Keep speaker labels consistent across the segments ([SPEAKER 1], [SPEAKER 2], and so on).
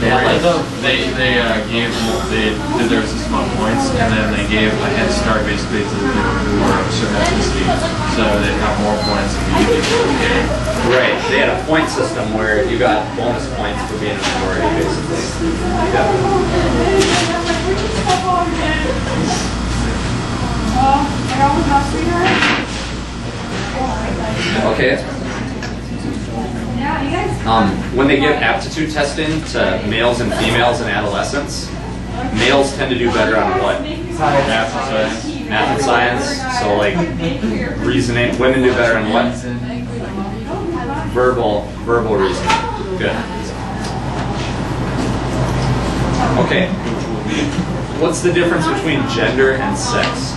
[SPEAKER 1] Yeah, like
[SPEAKER 2] they did their system on points, and then they gave a head start basically to the people who were of a certain ethnicity, so they'd have more points if you did it.
[SPEAKER 1] Right, they had a point system where you got bonus points for being a minority, basically. Yeah. Okay. When they give aptitude testing to males and females in adolescence, males tend to do better on what?
[SPEAKER 2] Math and science.
[SPEAKER 1] Math and science. So like reasoning. Women do better on what? Verbal reasoning. Good. Okay. What's the difference between gender and sex?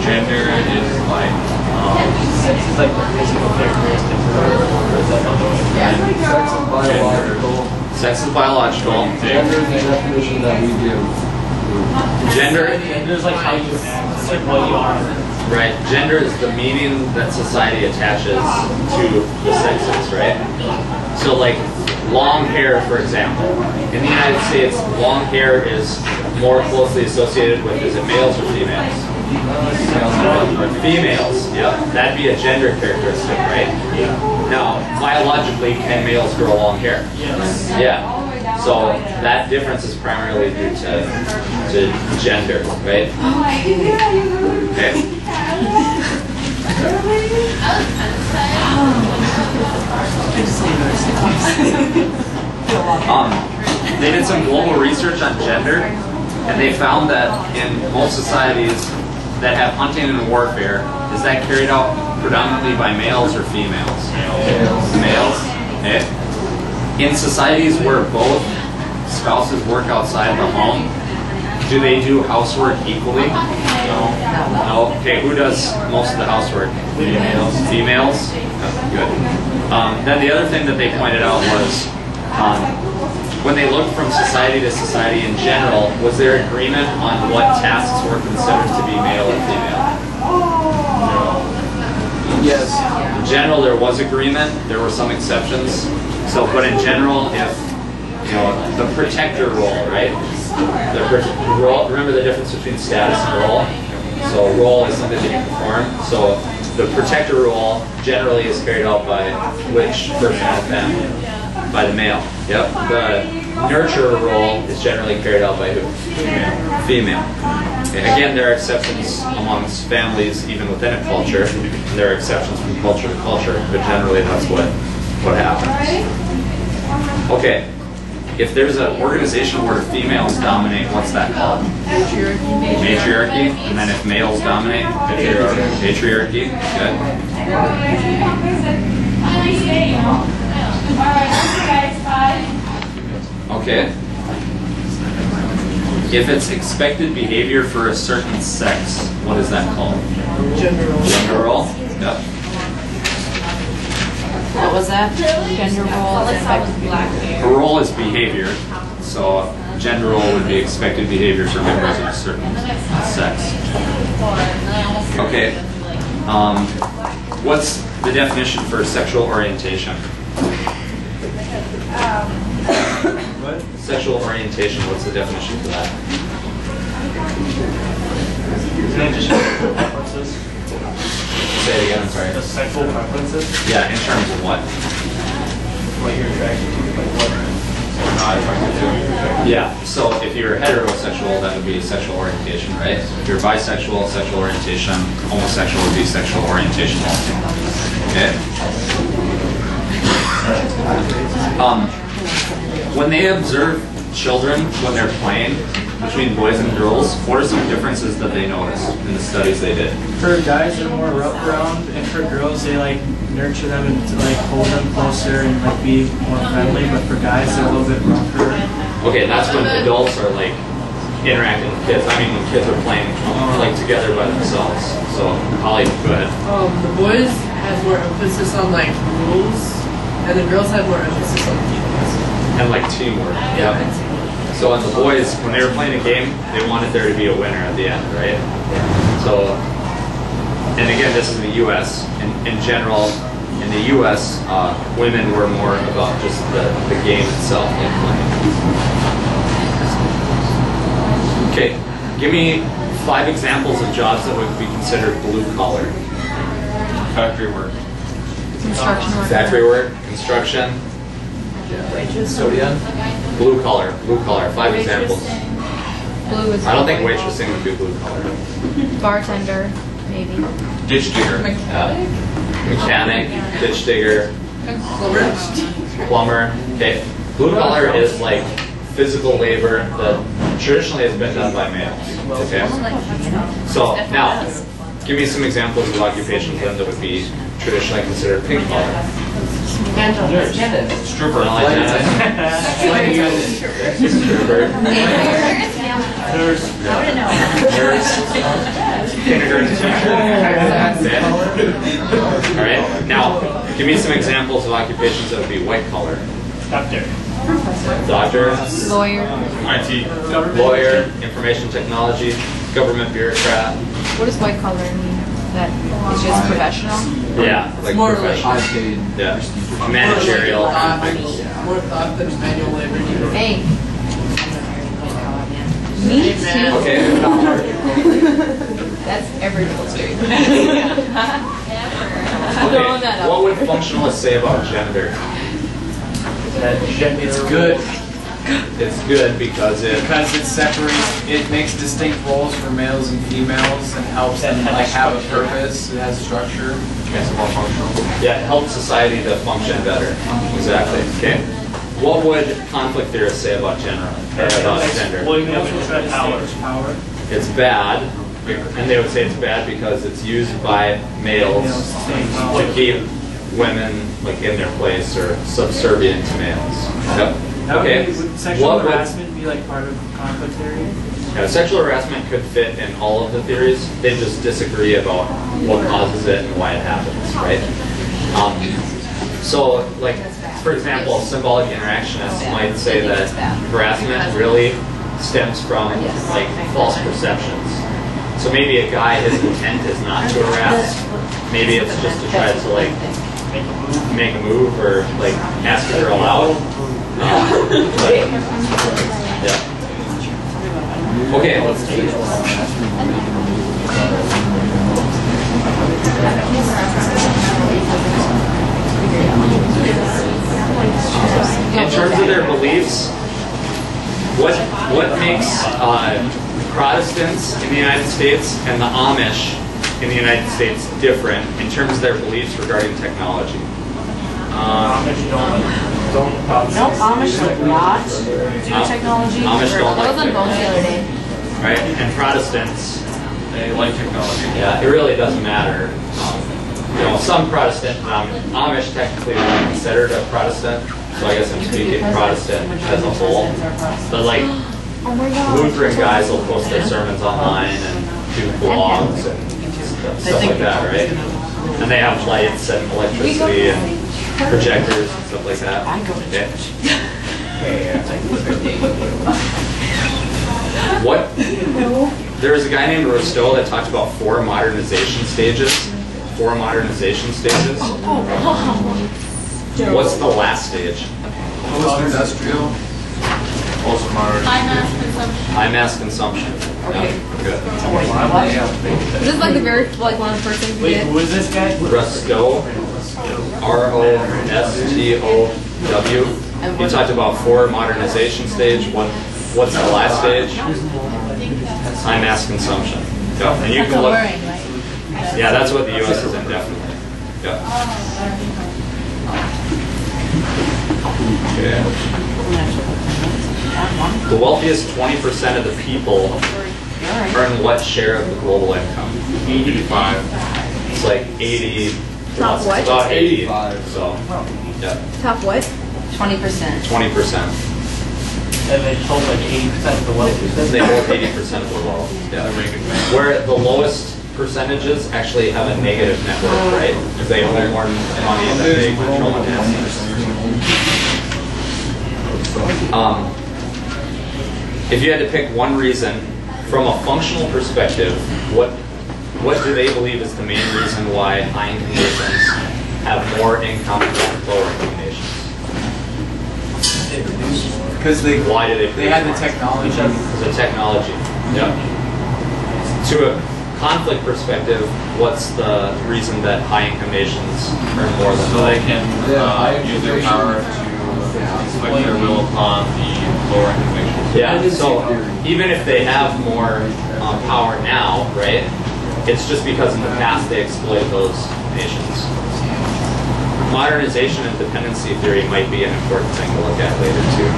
[SPEAKER 2] Gender is like
[SPEAKER 3] Sex is like the physical characteristic or is that other one?
[SPEAKER 4] Sex is biological.
[SPEAKER 1] Sex is biological.
[SPEAKER 4] Gender is the definition that we give.
[SPEAKER 1] Gender
[SPEAKER 3] Gender's like how you act, it's like what you are.
[SPEAKER 1] Right. Gender is the meaning that society attaches to the sexes, right? So like long hair, for example. In the United States, long hair is more closely associated with, is it males or females? Females, yeah. That'd be a gender characteristic, right? Now, biologically, can males grow long hair?
[SPEAKER 3] Yes.
[SPEAKER 1] Yeah. So that difference is primarily due to gender, right? Okay. They did some global research on gender, and they found that in most societies that have hunting and warfare, is that carried out predominantly by males or females? Males. Okay. In societies where both spouses work outside the home, do they do housework equally? No. Okay, who does most of the housework?
[SPEAKER 2] females.
[SPEAKER 1] Females? Good. Then the other thing that they pointed out was when they looked from society to society in general, was there agreement on what tasks were considered to be male and female?
[SPEAKER 4] Yes.
[SPEAKER 1] In general, there was agreement. There were some exceptions. So, but in general, if you know the protector role, right? Role. Remember the difference between status and role. So, role is something that you perform. So, the protector role generally is carried out by which person in the family? By the male. Yep. The nurturer role is generally carried out by who? Female. Okay. Again, there are exceptions amongst families, even within a culture. And there are exceptions from culture to culture, but generally that's what happens. Okay. If there's an organization where females dominate, what's that called? Matriarchy. And then if males dominate? Patriarchy. Good. Okay. If it's expected behavior for a certain sex, what is that called?
[SPEAKER 5] Gender role.
[SPEAKER 1] Gender role. Yep.
[SPEAKER 5] What was that? Gender role is expected behavior.
[SPEAKER 1] A role is behavior, so gender role would be expected behavior for members of a certain sex. Okay. What's the definition for sexual orientation?
[SPEAKER 2] What?
[SPEAKER 1] Sexual orientation, what's the definition for that?
[SPEAKER 3] Isn't it just your preferences?
[SPEAKER 1] Say it again, I'm sorry.
[SPEAKER 3] The sexual preferences?
[SPEAKER 1] Yeah, in terms of what?
[SPEAKER 3] What you're attracted to, like what or not attracted to.
[SPEAKER 1] Yeah, so if you're heterosexual, that would be sexual orientation, right? If you're bisexual, sexual orientation, homosexual would be sexual orientation also. Okay? When they observe children when they're playing between boys and girls, what are some differences that they notice in the studies they did?
[SPEAKER 6] For guys, they're more rough around, and for girls, they like nurture them and to like hold them closer and like be more friendly. But for guys, they're a little bit rougher.
[SPEAKER 1] Okay, that's when adults are like interacting with kids. I mean, when kids are playing like together by themselves. So, Holly, go ahead.
[SPEAKER 7] The boys have more emphasis on like rules, and the girls have more emphasis on teamwork.
[SPEAKER 1] And like teamwork.
[SPEAKER 7] Yeah.
[SPEAKER 1] So, and the boys, when they were playing a game, they wanted there to be a winner at the end, right? So, and again, this is the U.S. In general, in the U.S., women were more about just the game itself, like playing. Okay, give me 5 examples of jobs that would be considered blue collar.
[SPEAKER 2] Factory work.
[SPEAKER 5] Construction worker.
[SPEAKER 1] Factory work, construction,
[SPEAKER 4] Custodian.
[SPEAKER 1] blue collar. 5 examples.
[SPEAKER 5] Blue is.
[SPEAKER 1] I don't think waitressing would be blue collar.
[SPEAKER 5] Bartender, maybe.
[SPEAKER 2] Ditch digger.
[SPEAKER 1] Mechanic, ditch digger, plumber. Okay, blue collar is like physical labor that traditionally has been done by males. Okay, so now give me some examples of occupations then that would be traditionally considered pink collar.
[SPEAKER 2] Stripper.
[SPEAKER 1] Flight Stripper.
[SPEAKER 6] Nurse.
[SPEAKER 1] Nurse. Kindergarten teacher. All right. Now, give me some examples of occupations that would be white collar.
[SPEAKER 6] Doctor.
[SPEAKER 1] Doctor,
[SPEAKER 5] Lawyer.
[SPEAKER 2] IT.
[SPEAKER 1] lawyer, information technology, government bureaucrat.
[SPEAKER 5] What does white collar mean? That is just professional?
[SPEAKER 1] Yeah, like
[SPEAKER 7] More
[SPEAKER 1] professional.
[SPEAKER 4] High paid.
[SPEAKER 1] Yeah, managerial.
[SPEAKER 7] More thought than manual labor.
[SPEAKER 5] Hey. Me too.
[SPEAKER 1] Okay.
[SPEAKER 5] That's every little street.
[SPEAKER 1] Okay. What would functionalists say about gender?
[SPEAKER 3] It's good
[SPEAKER 1] It's good because it.
[SPEAKER 3] because it separates, it makes distinct roles for males and females and helps them like have a purpose. It has structure.
[SPEAKER 2] Makes it more functional.
[SPEAKER 1] Yeah, it helps society to function better. Exactly. Okay. What would conflict theorists say about gender? Or about gender?
[SPEAKER 6] Power.
[SPEAKER 1] It's bad, and they would say it's bad because it's used by males to keep women like in their place or subservient to males. Yep. Okay.
[SPEAKER 6] Would sexual
[SPEAKER 1] What would-
[SPEAKER 6] harassment be like part of conflict theory?
[SPEAKER 1] Yeah, sexual harassment could fit in all of the theories. They just disagree about what causes it and why it happens, right? So, like, for example, symbolic interactionists might say that harassment really stems from, like, false perceptions. So maybe a guy, his intent is not to harass. Maybe it's just to try to, like, make a move or, like, ask a girl out. But, yeah. Okay, let's do it. In terms of their beliefs, what makes Protestants in the United States and the Amish in the United States different in terms of their beliefs regarding technology?
[SPEAKER 8] No, Amish like not do technology.
[SPEAKER 1] Amish don't
[SPEAKER 5] That was
[SPEAKER 1] like
[SPEAKER 5] on Bones the other
[SPEAKER 1] technology,
[SPEAKER 5] day.
[SPEAKER 1] right? And Protestants,
[SPEAKER 2] They like technology.
[SPEAKER 1] yeah, it really doesn't matter. You know, some Protestant, Amish technically would be considered a Protestant, so I guess I'm speaking Protestant as a whole. But like
[SPEAKER 5] Oh my god.
[SPEAKER 1] Lutheran guys will post their sermons online and do blogs and stuff like that, right? And they have lights and electricity and projectors and stuff like that. Okay. What? There was a guy named Rostow that talked about 4 modernization stages. 4 modernization stages. What's the last stage?
[SPEAKER 4] Post-industrial.
[SPEAKER 2] Also modern.
[SPEAKER 1] High mass consumption. Okay. Good.
[SPEAKER 5] Is this like the very, like one of the first things we
[SPEAKER 6] Wait,
[SPEAKER 5] did?
[SPEAKER 6] who is this guy?
[SPEAKER 1] Rostow. R-O-S-T-O-W. He talked about 4 modernization stage. What's the last stage? High mass consumption. Yeah. And you can look. Yeah, that's what the U.S. is indefinitely. Yeah. Okay. The wealthiest 20% of the people earn what share of the global income?
[SPEAKER 2] 85.
[SPEAKER 1] It's like 80.
[SPEAKER 5] Top
[SPEAKER 1] It's
[SPEAKER 5] what?
[SPEAKER 1] about 80.
[SPEAKER 4] 85.
[SPEAKER 1] So, yeah,
[SPEAKER 5] Top what?
[SPEAKER 8] 20%.
[SPEAKER 1] 20%.
[SPEAKER 6] And they told like 80% of the wealth.
[SPEAKER 1] They hold 80% of the wealth. Yeah. Where the lowest percentages actually have a negative net worth, right? Because they own more money than they control and assets. If you had to pick one reason, from a functional perspective, what do they believe is the main reason why high-income persons have more in common with lower income nations?
[SPEAKER 3] Because
[SPEAKER 1] Why do
[SPEAKER 3] they had the technology.
[SPEAKER 1] The technology. Yep. To a conflict perspective, what's the reason that high income nations earn more than
[SPEAKER 2] So
[SPEAKER 1] low?
[SPEAKER 2] they can use their power to inflict their will upon the lower income nations.
[SPEAKER 1] Yeah, so even if they have more power now, right, it's just because in the past they exploited those nations. Modernization and dependency theory might be an important thing to look at later too.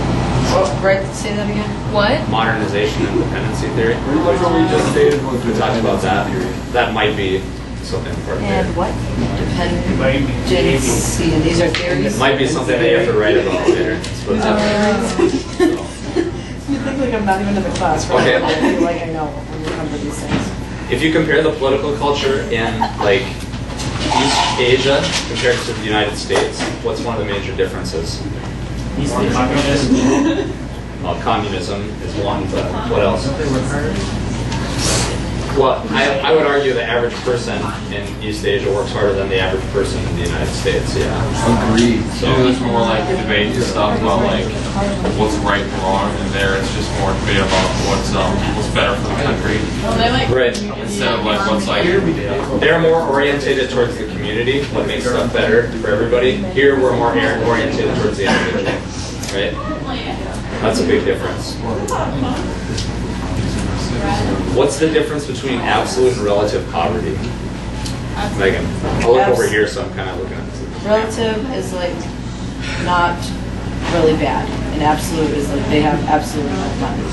[SPEAKER 8] Right, say that again?
[SPEAKER 5] What?
[SPEAKER 1] Modernization and dependency theory.
[SPEAKER 4] Pretty much what we just stated was
[SPEAKER 1] We talked about that. That might be something important there.
[SPEAKER 8] And what?
[SPEAKER 6] Maybe.
[SPEAKER 8] Dependency, and these are theories?
[SPEAKER 1] It might be something that you have to write about later.
[SPEAKER 8] You think like I'm not even in the class, right?
[SPEAKER 1] Okay.
[SPEAKER 8] I feel like I know, I remember these things.
[SPEAKER 1] If you compare the political culture in like East Asia compared to the United States, what's one of the major differences? Well, communism is one, but what else? Well, I would argue the average person in East Asia works harder than the average person in the United States, yeah.
[SPEAKER 4] Agreed.
[SPEAKER 2] So there's more like debate and stuff about like what's right and wrong, and there it's just more debate about what's better for the country
[SPEAKER 1] Right.
[SPEAKER 2] instead of like what's like.
[SPEAKER 1] They're more orientated towards the community, what makes stuff better for everybody. Here we're more orientated towards the individual, right? That's a big difference. What's the difference between absolute and relative poverty? Megan, I'll look over here, so I'm kind of looking at this.
[SPEAKER 8] Relative is like not really bad, and absolute is like they have absolutely no money.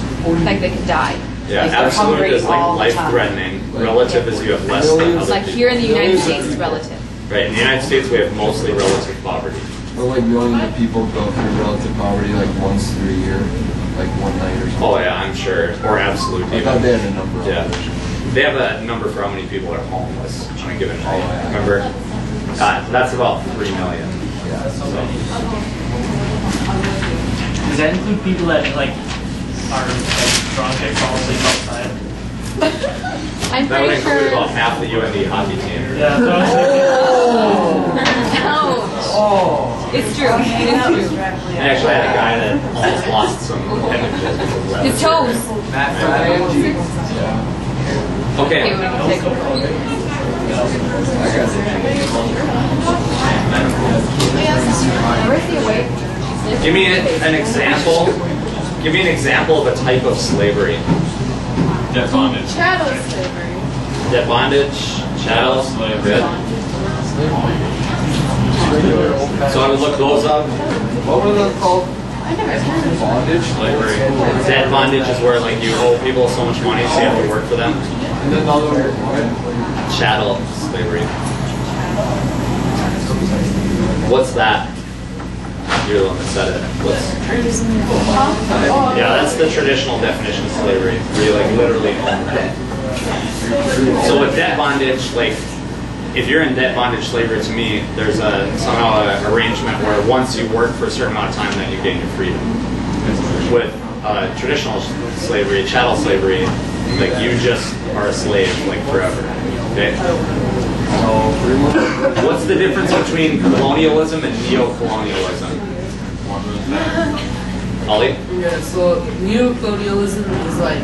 [SPEAKER 5] Like they could die.
[SPEAKER 1] Yeah,
[SPEAKER 8] Like they're
[SPEAKER 1] absolute
[SPEAKER 8] hungry
[SPEAKER 1] is like
[SPEAKER 8] all the time.
[SPEAKER 1] life-threatening. Relative is you have less than other
[SPEAKER 5] Like
[SPEAKER 1] people.
[SPEAKER 5] here in the United States, it's relative.
[SPEAKER 1] Right, in the United States we have mostly relative poverty.
[SPEAKER 4] Or like millions of people go through relative poverty like once through a year, like one night or something.
[SPEAKER 1] Oh yeah, I'm sure. Or absolute
[SPEAKER 4] I thought
[SPEAKER 1] even.
[SPEAKER 4] they had a number.
[SPEAKER 1] Yeah. They have a number for how many people are homeless on a given night.
[SPEAKER 4] yeah.
[SPEAKER 1] Remember? That's about 3 million.
[SPEAKER 4] Yeah.
[SPEAKER 1] So,
[SPEAKER 6] Does that include people that like are like drunk and fall asleep outside?
[SPEAKER 5] I'm
[SPEAKER 1] that would
[SPEAKER 5] pretty
[SPEAKER 1] include
[SPEAKER 5] sure.
[SPEAKER 1] about half the UND hockey team.
[SPEAKER 6] Yeah. So I was
[SPEAKER 5] Ouch. It's true. It's true.
[SPEAKER 1] I actually had a guy that almost lost some appendages because of that.
[SPEAKER 5] His toes.
[SPEAKER 3] Matt Friday.
[SPEAKER 1] Okay.
[SPEAKER 5] Okay, we're gonna take over. Where's the away?
[SPEAKER 1] Give me an example. Give me an example of a type of slavery.
[SPEAKER 2] Debt bondage.
[SPEAKER 7] Chattel slavery.
[SPEAKER 1] Debt bondage, chattel, good. So I would look those up.
[SPEAKER 4] What were those called? Bondage?
[SPEAKER 2] Slavery.
[SPEAKER 1] Debt bondage is where like you owe people so much money so you have to work for them.
[SPEAKER 4] And then another one.
[SPEAKER 1] Chattel slavery. What's that? You're the one that said it. Yeah, that's the traditional definition of slavery, where you like literally own it. So with debt bondage, like if you're in debt bondage slavery, to me, there's somehow an arrangement where once you work for a certain amount of time, then you gain your freedom. With traditional slavery, chattel slavery, like you just are a slave like forever. Okay. What's the difference between colonialism and neo-colonialism? Ollie?
[SPEAKER 7] Yeah, so neo-colonialism is like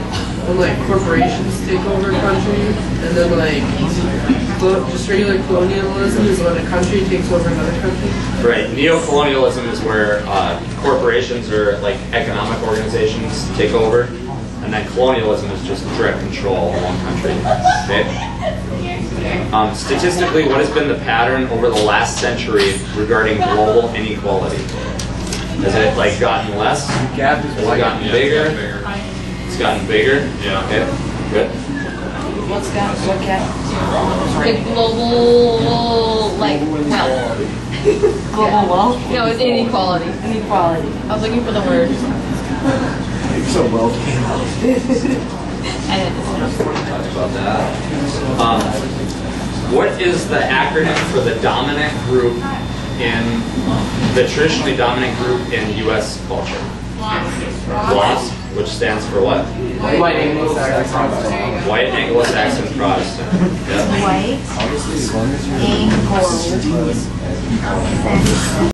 [SPEAKER 7] when like corporations take over a country, and then like just regular colonialism is when a country takes over another country.
[SPEAKER 1] Right. Neo-colonialism is where corporations or like economic organizations take over, and then colonialism is just direct control of one country. Okay. Statistically, what has been the pattern over the last century regarding global inequality? Has it like gotten less?
[SPEAKER 3] Gap is
[SPEAKER 1] Has it
[SPEAKER 3] wide.
[SPEAKER 1] gotten bigger? It's gotten bigger.
[SPEAKER 2] Yeah.
[SPEAKER 1] Okay. Good.
[SPEAKER 8] What's that? What cat?
[SPEAKER 5] The global, like, wealth.
[SPEAKER 8] Global wealth?
[SPEAKER 5] No, it's inequality.
[SPEAKER 8] Inequality.
[SPEAKER 5] I was looking for the word.
[SPEAKER 4] So well came out.
[SPEAKER 5] And it's
[SPEAKER 1] Talked about that. What is the acronym for the dominant group in the traditionally dominant group in U.S. culture? WASP, which stands for what?
[SPEAKER 3] White Anglo-Saxon Protestant.
[SPEAKER 1] White Anglo-Saxon Protestant. Yep.
[SPEAKER 8] White,
[SPEAKER 4] Obviously, as long as you're